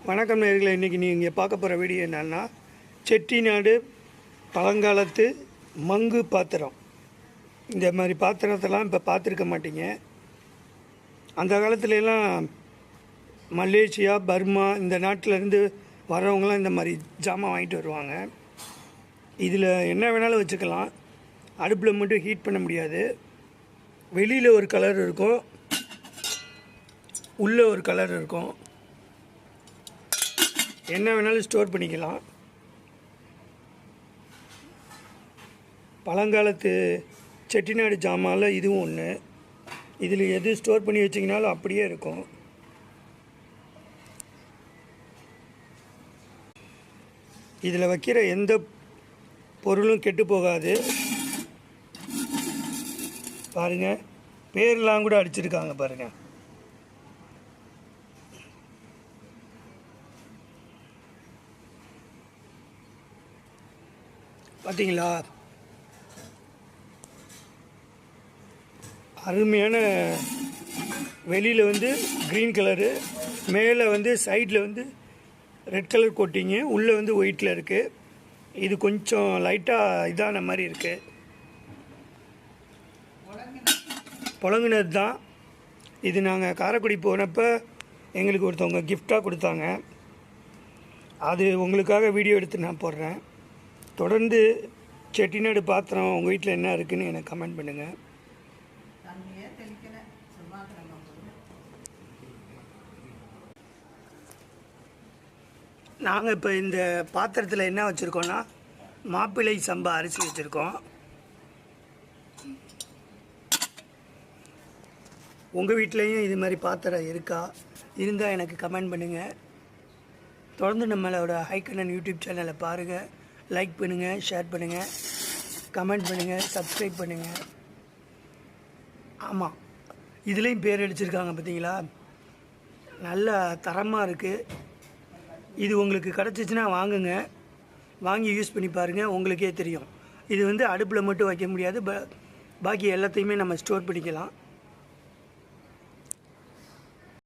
வணக்கம் நேயர்களே, இன்றைக்கி நீங்கள் பார்க்க போகிற வீடியோ என்னென்னா செட்டிநாடு பழங்காலத்து மங்கு பாத்திரம். இந்த மாதிரி பாத்திரத்தெல்லாம் இப்போ பார்த்துருக்க மாட்டீங்க. அந்த காலத்துலலாம் மலேசியா, பர்மா இந்த நாட்டிலேருந்து வரவங்களாம் இந்த மாதிரி ஜாமான் வாங்கிட்டு வருவாங்க. இதில் என்ன வேணாலும் வச்சுக்கலாம். அடுப்பில் மட்டும் ஹீட் பண்ண முடியாது. வெளியில் ஒரு கலர் இருக்கும், உள்ளே ஒரு கலர் இருக்கும். என்ன வேணாலும் ஸ்டோர் பண்ணிக்கலாம். பழங்காலத்து செட்டிநாடு ஜாமானில் இதுவும் ஒன்று. இதில் எது ஸ்டோர் பண்ணி வச்சிங்கனாலும் அப்படியே இருக்கும். இதில் வைக்கிற எந்த பொருளும் கெட்டு போகாது. பாருங்கள், பேர்லாம் கூட அடிச்சிருக்காங்க பாருங்கள். பார்த்தீங்களா, அருமையான வெளியில் வந்து க்ரீன் கலரு, மேலே சைடில் ரெட் கலர் கோட்டிங்கு, உள்ளே ஒயிட்டில் இருக்குது. இது கொஞ்சம் லைட்டாக இதான மாதிரி இருக்குது. புழங்குனது தான் இது. நாங்கள் காரைக்குடி போனப்போ எங்களுக்கு ஒருத்தவங்க கிஃப்டாக கொடுத்தாங்க. அது உங்களுக்காக வீடியோ எடுத்து நான் போடுறேன். தொடர்ந்து செட்டிநாடு பாத்திரம் உங்கள் வீட்டில் என்ன இருக்குதுன்னு எனக்கு கமெண்ட் பண்ணுங்கள். நாங்கள் இப்போ இந்த பாத்திரத்தில் என்ன வச்சுருக்கோன்னா மாப்பிள்ளை சம்பா அரிசி வச்சுருக்கோம். உங்கள் வீட்லேயும் இது மாதிரி பாத்திரம் இருக்கா? இருந்தால் எனக்கு கமெண்ட் பண்ணுங்கள். தொடர்ந்து நம்மளோட ஹைக்கண்ணன் யூடியூப் சேனலை பாருங்கள். லைக் பண்ணுங்கள், ஷேர் பண்ணுங்கள், கமெண்ட் பண்ணுங்கள், சப்ஸ்கிரைப் பண்ணுங்கள். ஆமாம், இதுலேயும் பேர் அடிச்சிருக்காங்க பார்த்தீங்களா? நல்ல தரமாக இருக்குது. இது உங்களுக்கு கிடச்சிச்சின்னா வாங்குங்க. வாங்கி யூஸ் பண்ணி பாருங்கள், உங்களுக்கே தெரியும். இது அடுப்பில் மட்டும் வைக்க முடியாது, பாக்கி எல்லாத்தையுமே நம்ம ஸ்டோர் பண்ணிக்கலாம்.